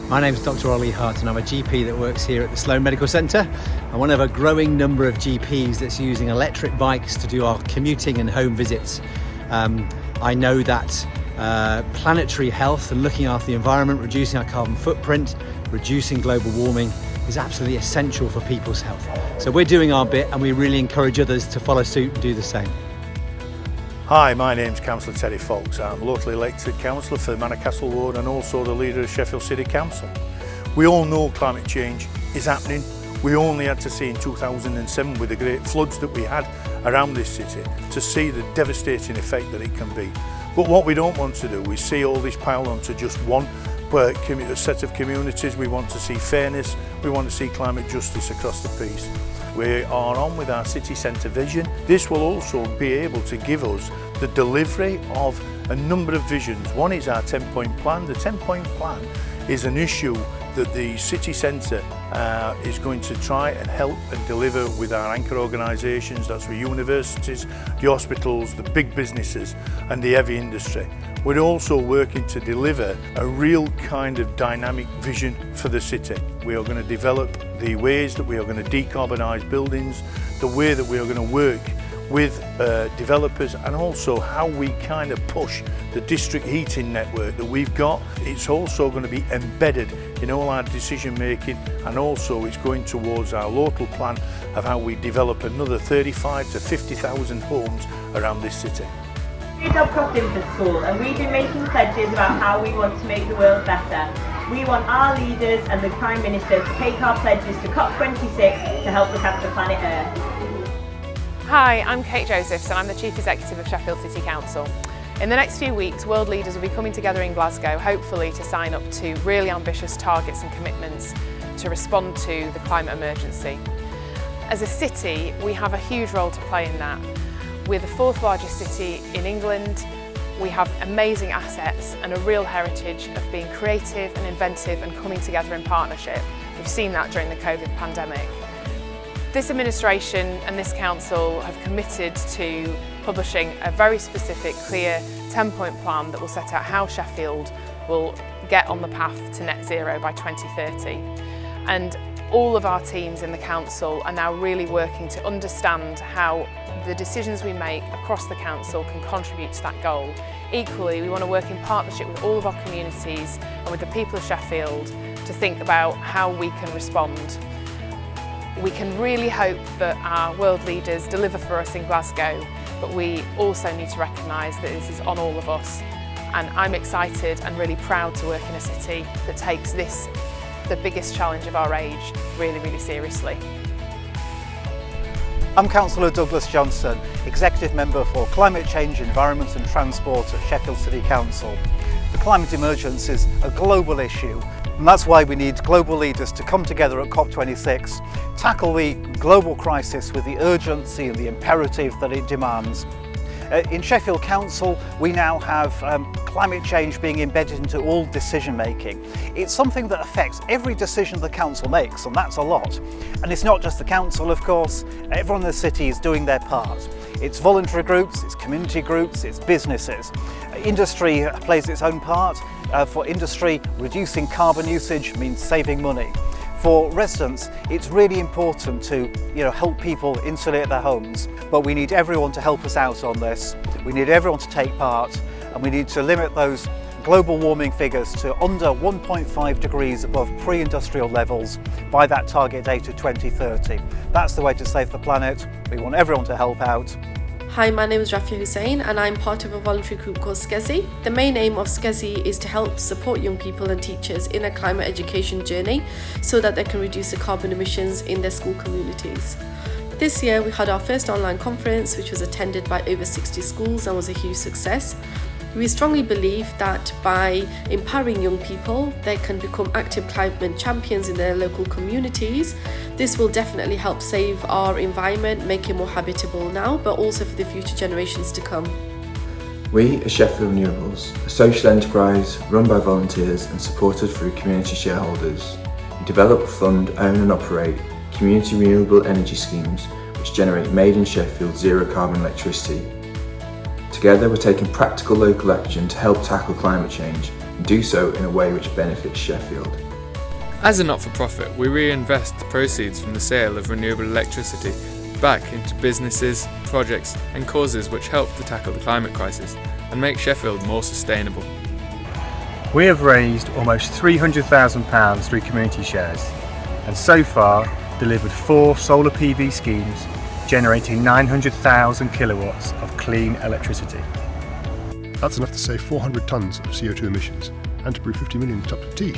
My name's Dr. Ollie Hart and I'm a GP that works here at the Sloan Medical Centre. I'm one of a growing number of GPs that's using electric bikes to do our commuting and home visits. I know that planetary health and looking after the environment, reducing our carbon footprint, reducing global warming is absolutely essential for people's health. So we're doing our bit and we really encourage others to follow suit and do the same. Hi, my name's Councillor Terry Fox. I'm locally elected councillor for Manor Castle Ward and also the leader of Sheffield City Council. We all know climate change is happening. We only had to see in 2007 with the great floods that we had around this city to see the devastating effect that it can be. But what we don't want to do is see all this piled onto just one set of communities. We want to see fairness, we want to see climate justice across the piece. We are on with our city centre vision. This will also be able to give us the delivery of a number of visions. One is our 10-point plan. The 10-point plan is an issue that the city centre is going to try and help and deliver with our anchor organisations. That's the universities, the hospitals, the big businesses and the heavy industry. We're also working to deliver a real kind of dynamic vision for the city. We are going to develop the ways that we are going to decarbonise buildings, the way that we are going to work with developers and also how we kind of push the district heating network that we've got. It's also going to be embedded in all our decision making and also it's going towards our local plan of how we develop another 35 to 50,000 homes around this city. We're Dobcroft Infant School and we've been making pledges about how we want to make the world better. We want our leaders and the Prime Minister to take our pledges to COP26 to help look after planet Earth. Hi, I'm Kate Josephs and I'm the Chief Executive of Sheffield City Council. In the next few weeks, world leaders will be coming together in Glasgow, hopefully to sign up to really ambitious targets and commitments to respond to the climate emergency. As a city, we have a huge role to play in that. We're the fourth largest city in England. We have amazing assets and a real heritage of being creative and inventive and coming together in partnership. We've seen that during the COVID pandemic. This administration and this council have committed to publishing a very specific, clear 10-point plan that will set out how Sheffield will get on the path to net zero by 2030. And all of our teams in the council are now really working to understand how the decisions we make across the council can contribute to that goal. Equally, we want to work in partnership with all of our communities and with the people of Sheffield to think about how we can respond. We can really hope that our world leaders deliver for us in Glasgow, but we also need to recognise that this is on all of us. And I'm excited and really proud to work in a city that takes this, the biggest challenge of our age, really, really seriously. I'm Councillor Douglas Johnson, Executive Member for Climate Change, Environment and Transport at Sheffield City Council. The climate emergency is a global issue and that's why we need global leaders to come together at COP26, tackle the global crisis with the urgency and the imperative that it demands. In Sheffield Council, we now have climate change being embedded into all decision making. It's something that affects every decision the council makes, and that's a lot. And it's not just the council, of course, everyone in the city is doing their part. It's voluntary groups, it's community groups, it's businesses. Industry plays its own part. For industry, reducing carbon usage means saving money. For residents, it's really important to help people insulate their homes, but we need everyone to help us out on this. We need everyone to take part and we need to limit those global warming figures to under 1.5 degrees above pre-industrial levels by that target date of 2030. That's the way to save the planet. We want everyone to help out. Hi, my name is Rafia Hussain and I'm part of a voluntary group called SCASI. The main aim of SCASI is to help support young people and teachers in a climate education journey so that they can reduce the carbon emissions in their school communities. This year we had our first online conference which was attended by over 60 schools and was a huge success. We strongly believe that by empowering young people, they can become active climate champions in their local communities. This will definitely help save our environment, make it more habitable now, but also for the future generations to come. We are Sheffield Murals, a social enterprise run by volunteers and supported through community shareholders. We develop, fund, own and operate community renewable energy schemes which generate made in Sheffield zero carbon electricity. Together we're taking practical local action to help tackle climate change and do so in a way which benefits Sheffield. As a not-for-profit, we reinvest the proceeds from the sale of renewable electricity back into businesses, projects and causes which help to tackle the climate crisis and make Sheffield more sustainable. We have raised almost £300,000 through community shares and so far delivered 4 solar PV schemes generating 900,000 kilowatts of clean electricity. That's enough to save 400 tonnes of CO2 emissions and to brew 50 million cups of tea.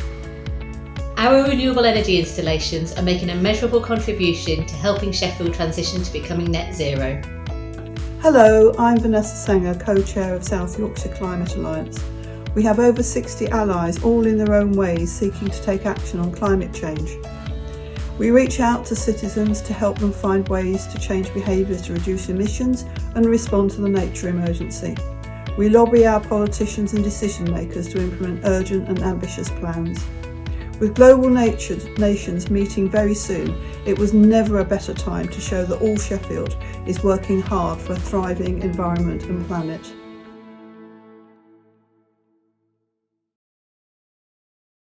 Our renewable energy installations are making a measurable contribution to helping Sheffield transition to becoming net zero. Hello, I'm Vanessa Sanger, co-chair of South Yorkshire Climate Alliance. We have over 60 allies, all in their own ways, seeking to take action on climate change. We reach out to citizens to help them find ways to change behaviours to reduce emissions and respond to the nature emergency. We lobby our politicians and decision makers to implement urgent and ambitious plans. With global nations meeting very soon, it was never a better time to show that all Sheffield is working hard for a thriving environment and planet.